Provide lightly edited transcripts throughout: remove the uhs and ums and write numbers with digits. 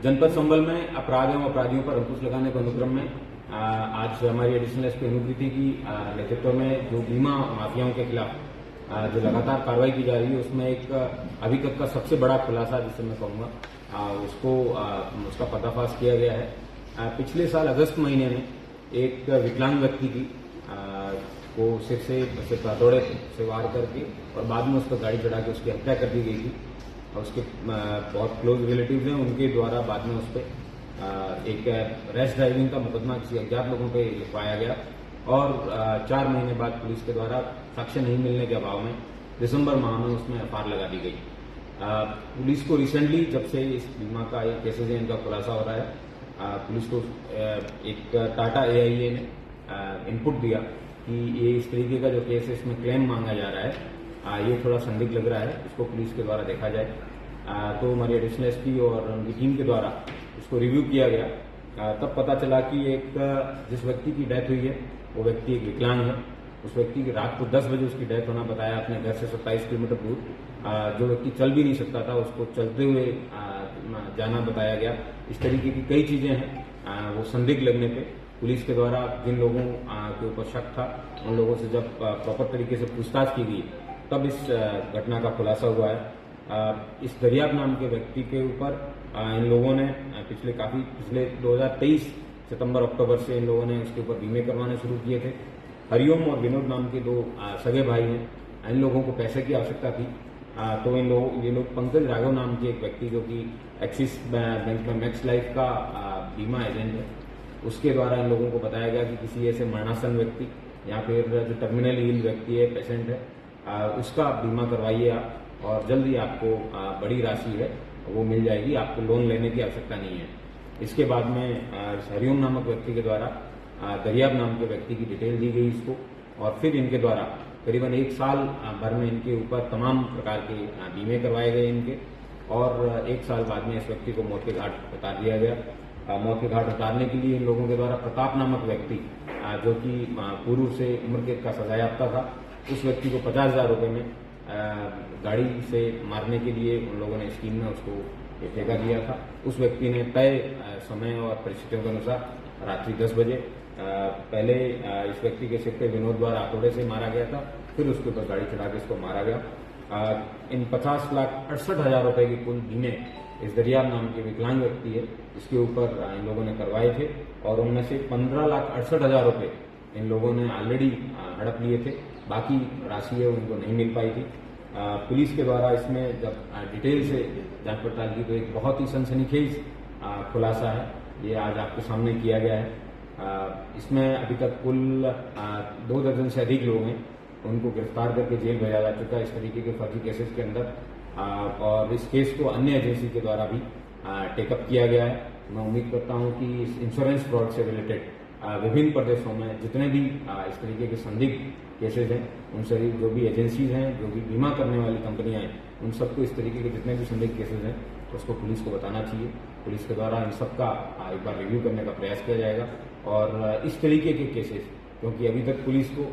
जनपद संबल में अपराध एवं अपराधियों पर अंकुश लगाने के अनुक्रम में आज हमारी एडिशनल एसपी अनुप्रीति की नेतृत्व में जो बीमा माफियाओं के खिलाफ जो लगातार कार्रवाई की जा रही है, उसमें एक अभी तक का सबसे बड़ा खुलासा जिसे मैं कहूँगा उसका पर्दाफाश किया गया है। पिछले साल अगस्त महीने में एक विकलांग व्यक्ति की को सिर से हथौड़े से वार करके और बाद में उस पर गाड़ी चढ़ा के उसकी हत्या कर दी गई थी। और उसके बहुत क्लोज रिलेटिव्स हैं, उनके द्वारा बाद में उस पर एक रैश ड्राइविंग का मुकदमा किसी अज्ञात लोगों पे लिखवाया गया और 4 महीने बाद पुलिस के द्वारा साक्ष्य नहीं मिलने के अभाव में दिसंबर माह में उसमें एफआईआर लगा दी गई। पुलिस को रिसेंटली जब से इस बीमा का ये केसेज है इनका खुलासा हो रहा है, पुलिस को एक टाटा AIA ने इनपुट दिया कि ये इस तरीके का जो केस है इसमें क्लेम मांगा जा रहा है, ये थोड़ा संदिग्ध लग रहा है, इसको पुलिस के द्वारा देखा जाए। तो हमारी एडिशनल एसपी और उनकी टीम के द्वारा इसको रिव्यू किया गया। तब पता चला कि एक जिस व्यक्ति की डेथ हुई है वो व्यक्ति एक विकलांग है। उस व्यक्ति की रात को 10 बजे उसकी डेथ होना बताया अपने घर से 27 किलोमीटर दूर। जो व्यक्ति चल भी नहीं सकता था उसको चलते हुए जाना बताया गया। इस तरीके की कई चीजें हैं। वो संदिग्ध लगने पे पुलिस के द्वारा जिन लोगों के ऊपर शक था उन लोगों से जब प्रॉपर तरीके से पूछताछ की गई तब इस घटना का खुलासा हुआ है। इस दरियाब नाम के व्यक्ति के ऊपर इन लोगों ने पिछले 2023 सितंबर अक्टूबर से इन लोगों ने उसके ऊपर बीमे करवाने शुरू किए थे। हरिओम और विनोद नाम के 2 सगे भाई हैं। इन लोगों को पैसे की आवश्यकता थी, तो ये लोग पंकज राघव नाम के एक व्यक्ति जो कि एक्सिस बैंक में मैक्स लाइफ का बीमा एजेंट है, उसके द्वारा इन लोगों को बताया गया कि किसी ऐसे मरणासन व्यक्ति या फिर जो टर्मिनल इल व्यक्ति है, पेशेंट है, उसका बीमा करवाइए आप और जल्दी आपको बड़ी राशि है वो मिल जाएगी, आपको लोन लेने की आवश्यकता नहीं है। इसके बाद में हरिओम नामक व्यक्ति के द्वारा दरियाब नाम के व्यक्ति की डिटेल दी गई इसको और फिर इनके द्वारा करीबन 1 साल भर में इनके ऊपर तमाम प्रकार के बीमे करवाए गए इनके और 1 साल बाद में इस व्यक्ति को मौत के घाट उतार दिया गया। मौत के घाट उतारने के लिए इन लोगों के द्वारा प्रताप नामक व्यक्ति जो कि पूर्व से उम्र कैद का सजायाफ्ता था, उस व्यक्ति को 50,000 रुपये में गाड़ी से मारने के लिए उन लोगों ने स्कीम में उसको ठेका दिया था। उस व्यक्ति ने तय समय और परिस्थितियों के अनुसार रात्रि 10 बजे पहले इस व्यक्ति के सिर पे विनोद द्वारा हथौड़े से मारा गया था, फिर उसके ऊपर गाड़ी चढ़ा के इसको मारा गया। इन 50,68,000 रुपए की कुल बीमे इस दरियाब नाम के विकलांग व्यक्ति है इसके ऊपर इन लोगों ने करवाए थे और उनमें से 15,68,000 रुपए इन लोगों ने ऑलरेडी हड़प लिए थे। बाकी राशि है उनको नहीं मिल पाई थी। पुलिस के द्वारा इसमें जब डिटेल से जांच पड़ताल की तो एक बहुत ही सनसनीखेज खुलासा है ये आज आपके सामने किया गया है। इसमें अभी तक कुल 2 दर्जन से अधिक लोग हैं, उनको गिरफ्तार करके जेल भेजा जा चुका है इस तरीके के फर्जी केसेस के अंदर और इस केस को अन्य एजेंसी के द्वारा भी टेकअप किया गया है। मैं उम्मीद करता हूं कि इस इंश्योरेंस फ्रॉड से रिलेटेड विभिन्न प्रदेशों में जितने भी इस तरीके के संदिग्ध केसेज हैं उन सभी जो भी एजेंसीज हैं, जो भी बीमा करने वाली कंपनियां हैं, उन सबको इस तरीके के जितने भी संदिग्ध केसेज हैं उसको पुलिस को बताना चाहिए। पुलिस के द्वारा इन सबका एक बार रिव्यू करने का प्रयास किया जाएगा और इस तरीके के केसेज, क्योंकि अभी तक पुलिस को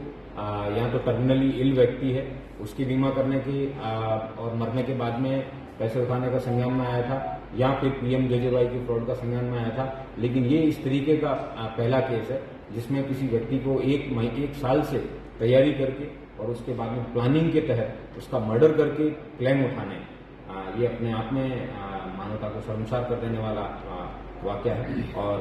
या तो टर्मिनली इल व्यक्ति है उसकी बीमा करने के और मरने के बाद में पैसे उठाने का संज्ञान में आया था या फिर PMJJY की फ्रॉड का संज्ञान में आया था, लेकिन ये इस तरीके का पहला केस है जिसमें किसी व्यक्ति को 1 साल से तैयारी करके और उसके बाद में प्लानिंग के तहत उसका मर्डर करके क्लेम उठाने, ये अपने आप में मानवता को शर्मसार कर देने वाला वाकया है और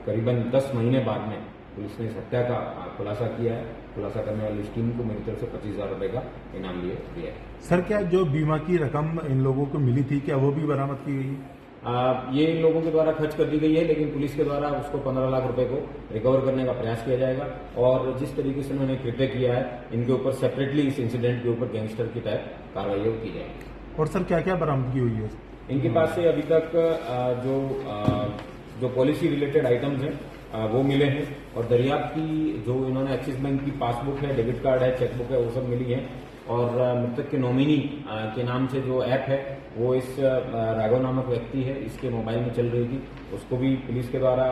करीबन 10 महीने बाद में पुलिस ने इस हत्या का खुलासा किया है। खुलासा करने वाली इस टीम को मेरी तरफ से 25,000 रुपए का इनाम दिया है। सर, क्या जो बीमा की रकम इन लोगों को मिली थी क्या वो भी बरामद की गई है? ये इन लोगों के द्वारा खर्च कर दी गई है, लेकिन पुलिस के द्वारा उसको 15 लाख रुपए को रिकवर करने का प्रयास किया जाएगा और जिस तरीके से उन्होंने कृत्य किया है इनके ऊपर सेपरेटली इस इंसिडेंट के ऊपर गैंगस्टर की तहत कार्रवाई की जाएगी। और सर क्या क्या बरामदगी हुई है इनके पास से? अभी तक जो पॉलिसी रिलेटेड आइटम्स हैं वो मिले हैं और दरियाब की जो इन्होंने एक्सिस बैंक की पासबुक है, डेबिट कार्ड है, चेकबुक है, वो सब मिली है और मृतक के नॉमिनी के नाम से जो ऐप है वो इस राघव नामक व्यक्ति है इसके मोबाइल में चल रही थी, उसको भी पुलिस के द्वारा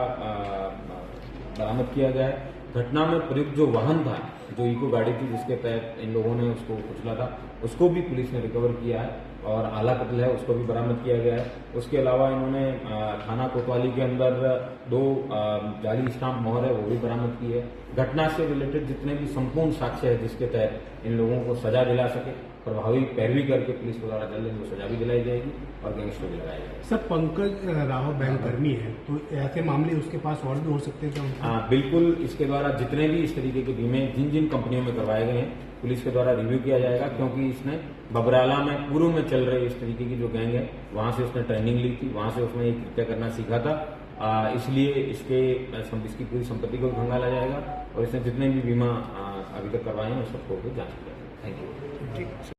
बरामद किया गया है। घटना में प्रयुक्त जो वाहन था, जो इको गाड़ी थी जिसके तहत इन लोगों ने उसको कुचला था, उसको भी पुलिस ने रिकवर किया है और आला कत्ल है उसको भी बरामद किया गया है। उसके अलावा इन्होंने थाना कोतवाली के अंदर 2 जाली स्टाम्प मोहर है वो भी बरामद की है। घटना से रिलेटेड जितने भी संपूर्ण साक्ष्य है जिसके तहत इन लोगों को सजा दिला सके, प्रभावी पैरवी करके पुलिस के द्वारा जल्द ही सजा भी दिलाई जाएगी और गैंगस्टर भी लगाया जाएगा। सर, पंकज राव बैंक कर्मी है, तो ऐसे मामले उसके पास और भी हो सकते हैं क्या? बिल्कुल, इसके द्वारा जितने भी इस तरीके के बीमे जिन जिन कंपनियों में करवाए गए हैं पुलिस के द्वारा रिव्यू किया जाएगा, क्योंकि इसने बबराला में पूर्व में चल रहे इस तरीके की जो गैंग है वहां से उसने ट्रेनिंग ली थी, वहां से उसने ये कृत्य करना सीखा था। इसलिए इसकी पूरी संपत्ति को खंगाला जाएगा और इसने जितने भी बीमा अभी तक करवाए हैं उस सबको जांच किया जाएगा। Thank you.